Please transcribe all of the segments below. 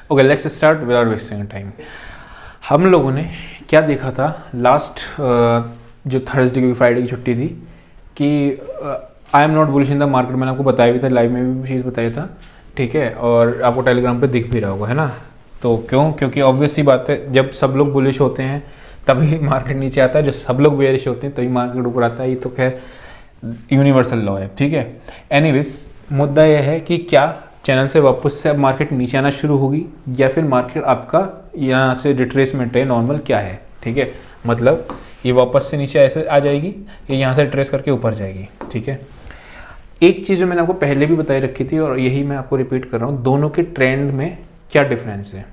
Okay, let's start without wasting time. हम लोगों ने क्या देखा था लास्ट जो थर्सडे की फ्राइडे की छुट्टी थी कि I am not bullish in the market. मैंने आपको बताया भी था, लाइव में भी चीज़ बताया था, ठीक है, और आपको टेलीग्राम पे दिख भी रहा होगा, है ना। तो क्यों? क्योंकि ऑब्वियस सी बात है, जब सब लोग बुलिश होते हैं तभी मार्केट नीचे आता है, जब सब लोग बेयरिश होते हैं तभी मार्केट ऊपर आता है। ये तो खैर यूनिवर्सल लॉ है, ठीक है। एनीवेज, मुद्दा यह है कि क्या चैनल से वापस से अब मार्केट नीचे आना शुरू होगी या फिर मार्केट आपका यहाँ से रिट्रेसमेंट है, नॉर्मल क्या है, ठीक है। मतलब ये वापस से नीचे ऐसे आ जाएगी या यहाँ से ट्रेस करके ऊपर जाएगी, ठीक है। एक चीज़ जो मैंने आपको पहले भी बताई रखी थी और यही मैं आपको रिपीट कर रहा हूँ, दोनों के ट्रेंड में क्या डिफरेंस है।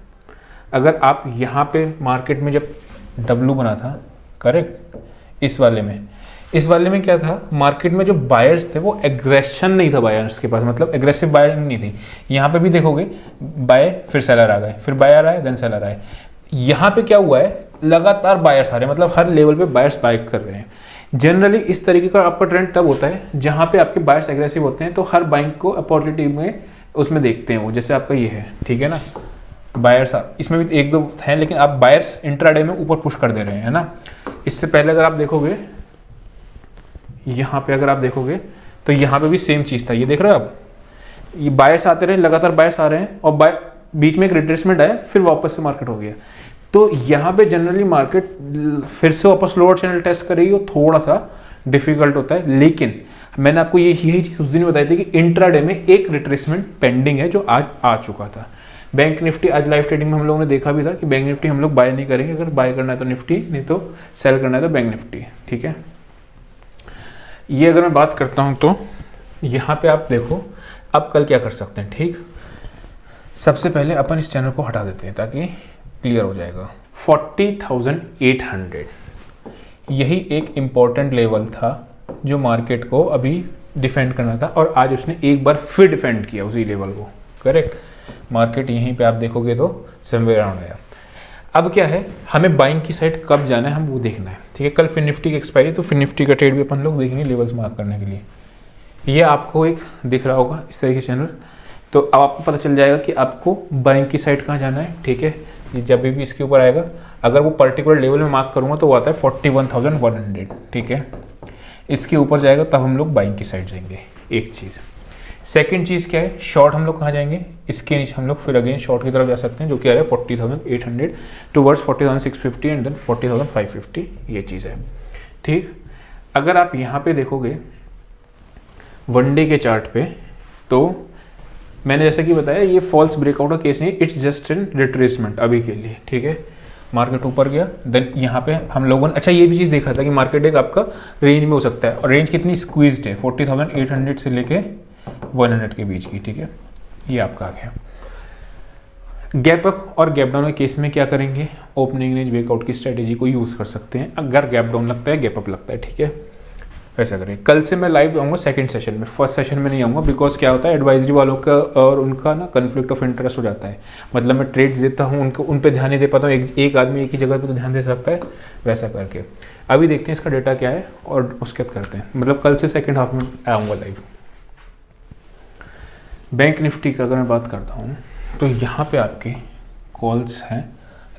अगर आप यहाँ पे मार्केट में जब डब्लू बना था, करेक्ट, इस वाले में क्या था, मार्केट में जो बायर्स थे वो एग्रेशन नहीं था बायर्स के पास, मतलब एग्रेसिव बायरिंग नहीं थी। यहाँ पे भी देखोगे बाय, फिर सेलर आ गए, फिर बायर आए, देन सेलर आए। यहाँ पे क्या हुआ है, लगातार बायर्स आ रहे हैं, मतलब हर लेवल पे बायर्स बाय कर रहे हैं। जनरली इस तरीके का आपका ट्रेंड तब होता है जहाँ पे आपके बायर्स एग्रेसिव होते हैं, तो हर बाइंग को अपॉर्चुनिटी में उसमें देखते हैं वो, जैसे आपका ये है, ठीक है ना। बायर्स इसमें भी एक दो हैं, लेकिन आप बायर्स इंट्राडे में ऊपर पुश कर दे रहे हैं, है ना। इससे पहले अगर आप देखोगे, यहाँ पे अगर आप देखोगे तो यहाँ पे भी सेम चीज़ था, ये देख रहे हो आप, ये बायर्स आते रहे, लगातार बायर्स आ रहे हैं और बीच में एक रिट्रेसमेंट आया, फिर वापस से मार्केट हो गया। तो यहाँ पे जनरली मार्केट फिर से वापस लोअर चैनल टेस्ट करेगी, वो थोड़ा सा डिफिकल्ट होता है। लेकिन मैंने आपको यही चीज़ उस दिन बताई थी कि इंट्राडे में एक रिट्रेसमेंट पेंडिंग है जो आज आ चुका था। बैंक निफ्टी आज लाइव ट्रेडिंग में हम लोगों ने देखा भी था कि बैंक निफ्टी हम लोग बाय नहीं करेंगे, अगर बाय करना है तो निफ्टी, नहीं तो सेल करना है तो बैंक निफ्टी, ठीक है। ये अगर मैं बात करता हूं तो यहाँ पे आप देखो अब कल क्या कर सकते हैं, ठीक। सबसे पहले अपन इस चैनल को हटा देते हैं ताकि क्लियर हो जाएगा। 40,800 यही एक इम्पॉर्टेंट लेवल था जो मार्केट को अभी डिफेंड करना था, और आज उसने एक बार फिर डिफेंड किया उसी लेवल को, करेक्ट। मार्केट यहीं पे आप देखोगे तो समवेयर अराउंड आया। अब क्या है, हमें बाइंग की साइड कब जाना है, हम वो देखना है, ठीक है। कल फिर निफ्टी की एक्सपायरी, तो फिर निफ्टी का ट्रेड भी अपन लोग देखेंगे लेवल्स मार्क करने के लिए। ये आपको एक दिख रहा होगा इस तरीके चैनल, तो अब आपको पता चल जाएगा कि आपको बाइंग की साइड कहाँ जाना है, ठीक है। जब भी इसके ऊपर आएगा, अगर वो पर्टिकुलर लेवल में मार्क करूँगा तो वो आता है 41,100, ठीक है। इसके ऊपर जाएगा तब हम लोग बाइंग की साइड जाएंगे, एक चीज़। सेकंड चीज़ क्या है, शॉर्ट हम लोग कहाँ जाएंगे, इसके नीचे हम लोग फिर अगेन शॉर्ट की तरफ जा सकते हैं, जो कि आ रहा है 40,800 टूवर्ड्स 40,650 एंड देन 40,550, ये चीज़ है, ठीक। अगर आप यहाँ पे देखोगे वनडे के चार्ट पे, तो मैंने जैसे कि बताया ये फॉल्स ब्रेकआउट का केस नहीं, इट्स जस्ट एन रिट्रेसमेंट अभी के लिए, ठीक है। मार्केट ऊपर गया, देन यहाँ पे हम लोगों ने अच्छा ये भी चीज़ देखा था कि मार्केट एक आपका रेंज में हो सकता है, और रेंज कितनी स्क्वीज्ड है, 40,800 से लेके 100 के बीच की, ठीक है। ये आपका आ गया। गैप अप और गैप डाउन के केस में क्या करेंगे, ओपनिंग रेंज ब्रेकआउट की स्ट्रेटेजी को यूज़ कर सकते हैं। अगर गैप डाउन लगता है, गैप अप लगता है, ठीक है, वैसा करें। कल से मैं लाइव आऊँगा सेकंड सेशन में, फर्स्ट सेशन में नहीं आऊँगा, बिकॉज क्या होता है एडवाइजरी वालों का और उनका ना कन्फ्लिक्ट ऑफ इंटरेस्ट हो जाता है। मतलब मैं ट्रेड्स देता हूँ, उनको उन पर ध्यान नहीं दे पाता हूँ, एक आदमी एक ही जगह पर तो ध्यान दे सकता है, वैसा करके। अभी देखते हैं इसका डेटा क्या है और उसके बाद करते हैं, मतलब कल से सेकेंड हाफ में आऊँगा लाइव। बैंक निफ्टी का अगर मैं बात करता हूँ तो यहाँ पे आपके कॉल्स हैं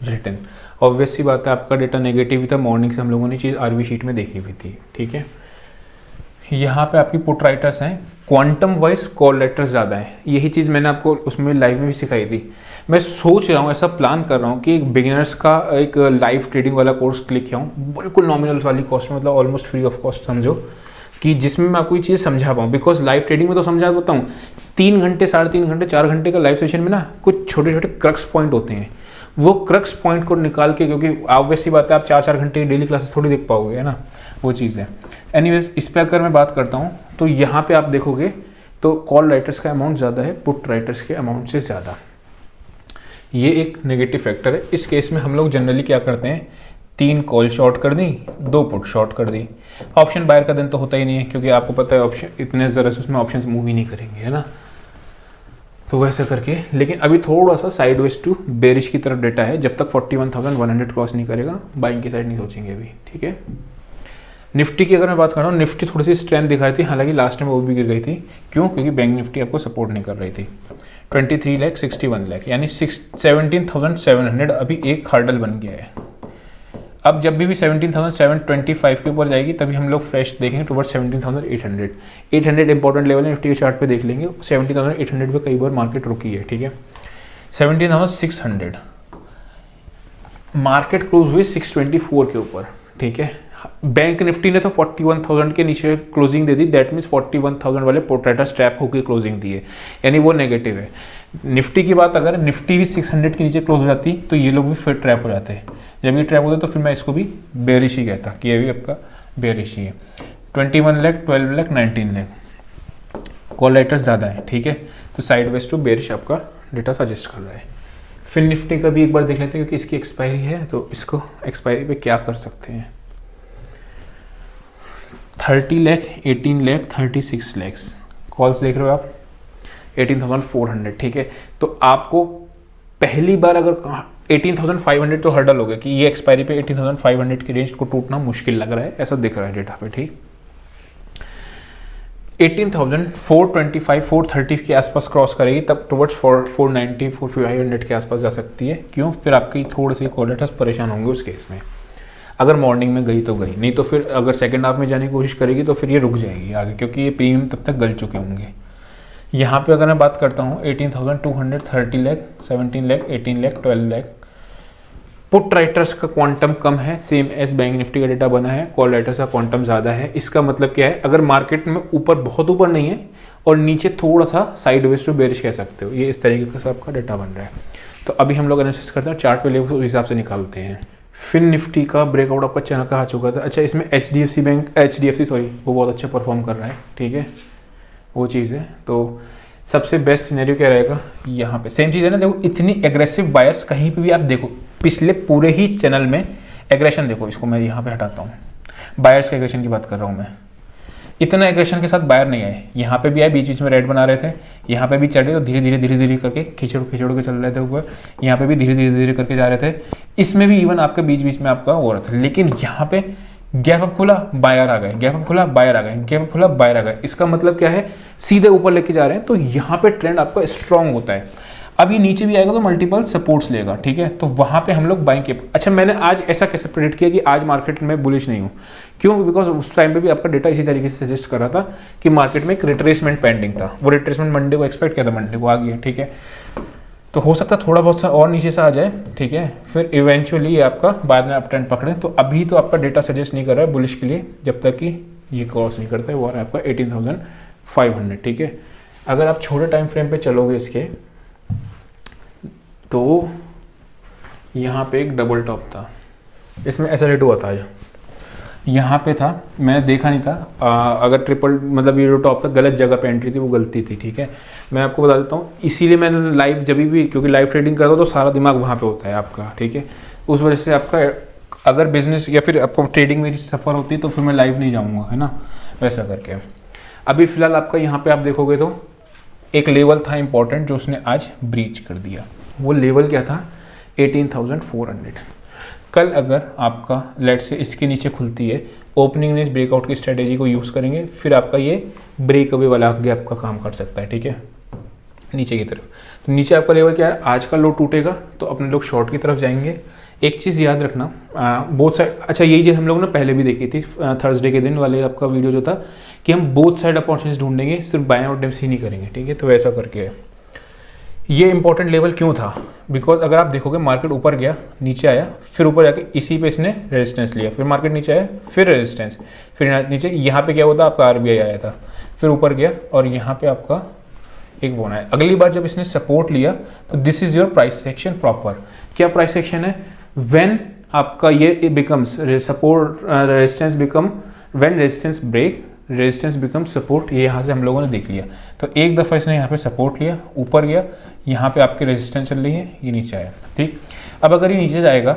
रिटर्न। ऑब्वियस सी बात है, आपका डेटा नेगेटिव ही था, मॉर्निंग से हम लोगों ने चीज़ आरवी शीट में देखी हुई थी, ठीक है। यहाँ पे आपकी पुट राइटर्स हैं, क्वांटम वाइज कॉल राइटर्स ज़्यादा हैं। यही चीज़ मैंने आपको उसमें लाइव में भी सिखाई थी। मैं सोच रहा हूँ, ऐसा प्लान कर रहा हूँ कि एक बिगिनर्स का एक लाइव ट्रेडिंग वाला कोर्स क्लिक किया हूँ, बिल्कुल नॉमिनल वाली कॉस्ट, मतलब ऑलमोस्ट फ्री ऑफ कॉस्ट समझो, कि जिसमें मैं आपको ये चीज़ समझा पाऊँ। बिकॉज लाइव ट्रेडिंग में तो समझा पाता हूँ, 3 घंटे 3.5 घंटे 4 घंटे का लाइव सेशन में ना कुछ छोटे छोटे क्रक्स पॉइंट होते हैं, वो क्रक्स पॉइंट को निकाल के, क्योंकि ऑब्वियस सी बात है आप 4-4 घंटे की डेली क्लासेस थोड़ी देख पाओगे, है ना, वो चीज़ है। एनीवेज, इस पर अगर मैं बात करता हूँ तो यहाँ पे आप देखोगे तो कॉल राइटर्स का अमाउंट ज़्यादा है पुट राइटर्स के अमाउंट से ज़्यादा। ये एक नेगेटिव फैक्टर है। इस केस में हम लोग जनरली क्या करते हैं, 3 कॉल शॉर्ट कर दी, 2 पुट शॉर्ट कर दी। ऑप्शन बायर का दिन तो होता ही नहीं है, क्योंकि आपको पता है ऑप्शन इतने ज़रा से उसमें ऑप्शन मूव ही नहीं करेंगे, है ना। तो वैसे करके, लेकिन अभी थोड़ा सा साइडवेज टू बेरिश की तरफ डेटा है। जब तक 41,100 क्रॉस नहीं करेगा, बाइंग की साइड नहीं सोचेंगे अभी, ठीक है। निफ्टी की अगर मैं बात कर रहा हूँ, निफ्टी थोड़ी सी स्ट्रेंथ दिखा रही थी, हालांकि लास्ट टाइम वो भी गिर गई थी। क्यों? क्योंकि बैंक निफ्टी आपको सपोर्ट नहीं कर रही थी। 23 लाख 61 लाख यानी 17,700 अभी एक हर्डल बन गया है। अब जब भी 17,725 के ऊपर जाएगी तभी हम लोग फ्रेश देखेंगे टुवर्ड्स 17,800। 800 इंपॉर्टेंट लेवल है, निफ्टी के चार्ट पे देख लेंगे। 17,800 पे कई बार मार्केट रुकी है, ठीक है। 17,600 मार्केट क्लोज हुई 624 के ऊपर, ठीक है। बैंक निफ्टी ने तो 41,000 के नीचे closing they the, that means 41,000 वाले पोर्ट्रेटर स्ट्रैप होकर क्लोजिंग दी है, यानी वो नेगेटिव है। निफ्टी की बात अगर निफ्टी भी 600 के नीचे क्लोज हो जाती तो ये लोग भी फिर ट्रैप हो जाते हैं। जब ये ट्रैप होता तो फिर मैं इसको भी बेरिश ही कहता कि ये भी आपका बेरिश ही है। 21 लाख 12 लाख 19 लाख कॉल राइटर्स ज़्यादा है, ठीक है। तो साइड वेज टू बेरिश आपका डेटा सजेस्ट कर रहा है। फिर निफ्टी का भी एक बार देख लेते हैं क्योंकि इसकी एक्सपायरी है, तो इसको एक्सपायरी पे क्या कर सकते हैं। 30 लाख 18 लाख 36 लैक्स कॉल्स देख रहे हो आप, 18,400, ठीक है। तो आपको पहली बार अगर 18,500 तो हर्डल हो गया कि ये एक्सपायरी पे 18,500 की रेंज को टूटना मुश्किल लग रहा है, ऐसा दिख रहा है डेटा पे, ठीक। 18,425 430 के आसपास क्रॉस करेगी तब टुवर्ड्स 490 400 के आसपास जा सकती है। क्यों? फिर आपकी थोड़े से कॉलेटर्स परेशान होंगे उस केस में। अगर मॉर्निंग में गई तो गई, नहीं तो फिर अगर सेकंड हाफ में जाने की कोशिश करेगी तो फिर ये रुक जाएगी आगे, क्योंकि ये प्रीमियम तब तक गल चुके होंगे। यहाँ पे अगर मैं बात करता हूँ 18,200 30 लाख 17 लाख 18 लाख 12 लाख पुट राइटर्स का क्वांटम कम है, सेम एज बैंक निफ्टी का डेटा बना है। कॉल राइटर्स का क्वांटम ज़्यादा है। इसका मतलब क्या है, अगर मार्केट में ऊपर बहुत ऊपर नहीं है और नीचे थोड़ा सा साइडवेज टू बेरिश कह सकते हो, ये इस तरीके का आपका डेटा बन रहा है। तो अभी हम लोग एनालिसिस करते हैं, चार्ट पे लेवल उस हिसाब से निकालते हैं। फिर निफ्टी का ब्रेकआउट आपका चैनल का आ चुका था। अच्छा, इसमें HDFC वो बहुत अच्छा परफॉर्म कर रहा है, ठीक है, वो चीज़ है। तो सबसे बेस्ट सिनेरियो क्या रहेगा, यहाँ पे सेम चीज़ है ना। देखो इतनी एग्रेसिव बायर्स कहीं पे भी आप देखो, पिछले पूरे ही चैनल में एग्रेशन देखो, इसको मैं यहाँ पे हटाता हूँ, बायर्स के एग्रेशन की बात कर रहा हूँ मैं। इतना एग्रेशन के साथ बायर नहीं आए, यहाँ पे भी आए, बीच बीच में रेड बना रहे थे, यहाँ पे भी चढ़े तो धीरे धीरे करके खिचड़ के चल रहे थे ऊपर, यहाँ पे भी धीरे धीरे करके जा रहे थे। इसमें भी इवन आपके बीच बीच में आपका हो रहा था, लेकिन यहाँ पे गैप अप खुला बायर आ गए, गैप अप खुला बायर आ गए, गैप अप खुला बायर आ गए। इसका मतलब क्या है, सीधे ऊपर लेके जा रहे हैं, तो यहाँ पे ट्रेंड आपका स्ट्रांग होता है। अब ये नीचे भी आएगा तो मल्टीपल सपोर्ट्स लेगा, ठीक है, तो वहाँ पे हम लोग बाइंग के। अच्छा, मैंने आज ऐसा कैसे प्रेडिक्ट किया कि आज मार्केट में बुलिश नहीं हूँ? क्यों? बिकॉज उस टाइम पे भी आपका डेटा इसी तरीके से सजेस्ट कर रहा था कि मार्केट में एक रिट्रेसमेंट पेंडिंग था। वो रिट्रेसमेंट मंडे को एक्सपेक्ट किया था, मंडे को आ गया, ठीक है। तो हो सकता है थोड़ा बहुत सा और नीचे से आ जाए, ठीक है, फिर इवेंचुअली ये आपका बाद में अप ट्रेंड पकड़े। तो अभी तो आपका डेटा सजेस्ट नहीं कर रहा है बुलिश के लिए, जब तक कि ये क्रॉस नहीं करता है, वो है आपका 18,500, ठीक है। अगर आप छोटे टाइम फ्रेम पे चलोगे इसके, तो यहाँ पे एक डबल टॉप था, इसमें ऐसा रेट हुआ था आज, यहाँ पे था, मैंने देखा नहीं था। अगर ट्रिपल मतलब ये जो टॉप था गलत जगह पे एंट्री थी, वो गलती थी, ठीक है। मैं आपको बता देता हूँ, इसीलिए मैंने लाइव जब भी, क्योंकि लाइव ट्रेडिंग करता हूँ तो सारा दिमाग वहाँ पे होता है आपका, ठीक है। उस वजह से आपका अगर बिजनेस या फिर आपको ट्रेडिंग मेरी सफ़र होती है तो फिर मैं लाइव नहीं जाऊँगा, है ना, वैसा करके। अभी फ़िलहाल आपका यहाँ पर आप देखोगे तो एक लेवल था इंपॉर्टेंट जो उसने आज ब्रीच कर दिया। वो लेवल क्या था, 18,400। कल अगर आपका लेट से इसके नीचे खुलती है, ओपनिंग में ब्रेकआउट की स्ट्रेटेजी को यूज़ करेंगे, फिर आपका ये ब्रेक अवे वाला गैप का काम कर सकता है, ठीक है, नीचे की तरफ। तो नीचे आपका लेवल क्या है, आज का लो टूटेगा तो अपने लोग शॉर्ट की तरफ जाएंगे। एक चीज़ याद रखना, बोथ साइड, अच्छा यही चीज़ हम लोगों ने पहले भी देखी थी, थर्सडे के दिन वाले आपका वीडियो जो था कि हम बोथ साइड अपॉर्चुनिटीज ढूंढेंगे, सिर्फ बाय और डिप्स ही नहीं करेंगे, ठीक है। तो वैसा करके ये इंपॉर्टेंट लेवल क्यों था, बिकॉज अगर आप देखोगे मार्केट ऊपर गया, नीचे आया, फिर ऊपर जाके इसी पे इसने रेजिस्टेंस लिया, फिर मार्केट नीचे आया, फिर रेजिस्टेंस, फिर नीचे। यहाँ पे क्या होता, आपका RBI आया था, फिर ऊपर गया और यहाँ पे आपका एक बोना है। अगली बार जब इसने सपोर्ट लिया तो this is your price section proper. क्या प्राइस सेक्शन है, व्हेन आपका ये becomes support, resistance become, when resistance break, resistance become support. ये यहाँ से हम लोगों ने देख लिया। तो एक दफ़ा इसने यहाँ पे सपोर्ट लिया, ऊपर गया, यहाँ पे आपकी रेजिस्टेंस चल रही है, ये नीचे आया, ठीक। अब अगर ये नीचे जाएगा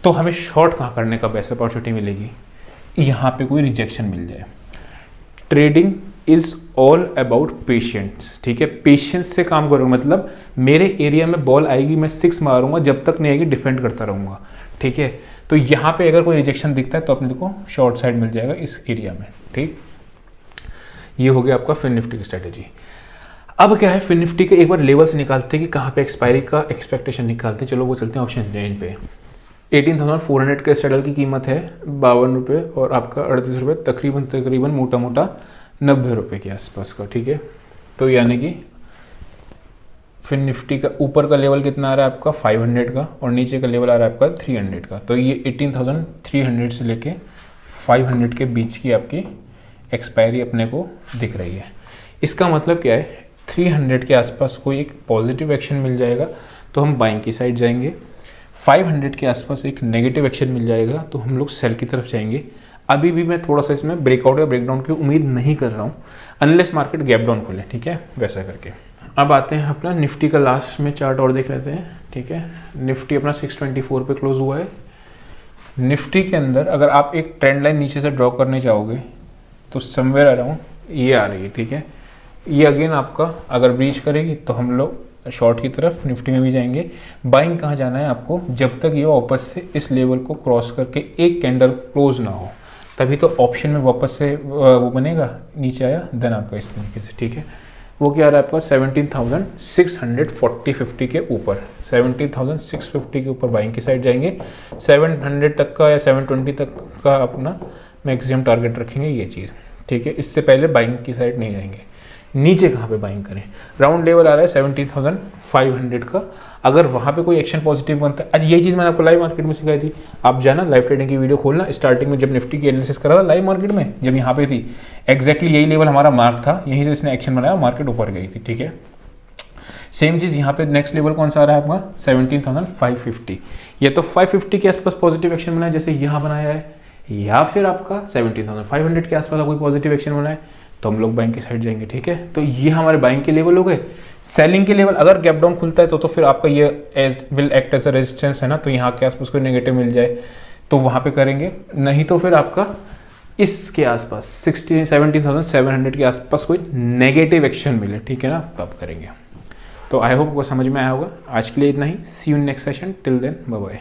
तो हमें शॉर्ट कहाँ करने का बेस्ट अपॉर्चुनिटी मिलेगी, यहाँ पे कोई रिजेक्शन मिल जाए। Trading is all about patience, ठीक है। पेशेंस से काम करूँगा, मतलब मेरे एरिया में बॉल आएगी, मैं 6 मारूंगा, जब तक नहीं आएगी डिफेंड करता रहूँगा, ठीक है। तो यहाँ पे अगर कोई रिजेक्शन दिखता है तो अपने को शॉर्ट साइड मिल जाएगा इस एरिया में, ठीक। ये हो गया आपका फिन निफ्टी की स्ट्रेटेजी। अब क्या है, फिन निफ्टी के एक बार लेवल्स निकालते हैं कि कहाँ पे एक्सपायरी का एक्सपेक्टेशन निकालते हैं। चलो वो चलते हैं ऑप्शन 9 पे। 18,400 के सेटल की कीमत है 52 रुपये और आपका 38 रुपये, तकरीबन मोटा मोटा 90 रुपये के आसपास का, ठीक है। तो यानी कि फिन निफ्टी का ऊपर का लेवल कितना आ रहा है आपका 500 का और नीचे का लेवल आ रहा है आपका 300 का। तो ये 18,300 से लेके 500 के बीच की आपकी एक्सपायरी अपने को दिख रही है। इसका मतलब क्या है, 300 के आसपास कोई एक पॉजिटिव एक्शन मिल जाएगा तो हम बाइंग की साइड जाएंगे, 500 के आसपास एक नेगेटिव एक्शन मिल जाएगा तो हम लोग सेल की तरफ जाएंगे। अभी भी मैं थोड़ा सा इसमें ब्रेकआउट या ब्रेकडाउन की उम्मीद नहीं कर रहा हूँ अनलेस मार्केट गैप डाउन खोले, ठीक है, वैसा करके। अब आते हैं अपना निफ्टी का लास्ट में चार्ट और देख लेते हैं, ठीक है। निफ्टी अपना 624 पे क्लोज हुआ है। निफ्टी के अंदर अगर आप एक ट्रेंड लाइन नीचे से ड्रॉ करने चाहोगे तो समवेयर अराउंड ये आ रही है, ठीक है। ये अगेन आपका अगर ब्रीच करेगी तो हम लोग शॉर्ट की तरफ निफ्टी में भी जाएंगे। बाइंग कहाँ जाना है आपको, जब तक ये वापस से इस लेवल को क्रॉस करके एक कैंडल क्लोज ना हो, तभी तो ऑप्शन में वापस से वो बनेगा। नीचे आया देन आपका इस तरीके से, ठीक है। वो क्या आ रहा है आपका 17,640 के ऊपर, 17,650 के ऊपर बाइंग की साइड जाएंगे। 700 तक का या 720 तक का अपना मैक्सिमम टारगेट रखेंगे ये चीज़, ठीक है। इससे पहले बाइंग की साइड नहीं जाएंगे। नीचे कहाँ पे बाइंग करें, राउंड लेवल आ रहा है 17,500 का। अगर वहाँ पे कोई एक्शन पॉजिटिव बनता है, आज यही चीज़ मैंने आपको लाइव मार्केट में सिखाई थी। आप जाना लाइव ट्रेडिंग की वीडियो खोलना, स्टार्टिंग में जब निफ्टी की एनालिसिस करा था लाइव मार्केट में, जब यहाँ पे थी एग्जैक्टली यही लेवल हमारा मार्क था, यहीं से इसने एक्शन बनाया, मार्केट ऊपर गई थी, ठीक है। सेम चीज़ यहाँ पे नेक्स्ट लेवल कौन सा आ रहा है आपका 17,550। ये तो 550 के आसपास पॉजिटिव एक्शन बनाया जैसे यहाँ बनाया है, या फिर आपका 17,500 के आसपास कोई पॉजिटिव एक्शन बनाए तो हम लोग बाइंग की साइड जाएंगे, ठीक है। तो ये हमारे बाइंग के लेवल हो गए। सेलिंग के लेवल अगर गैप डाउन खुलता है तो फिर आपका ये edge will act as a resistance है ना, तो यहाँ के आसपास कोई नेगेटिव मिल जाए तो वहाँ पे करेंगे, नहीं तो फिर आपका इसके आसपास 17,700 के आसपास कोई नेगेटिव एक्शन मिले, ठीक है ना, तब करेंगे। तो आई होप आपको समझ में आया होगा। आज के लिए इतना ही, see you next session, till then bye bye.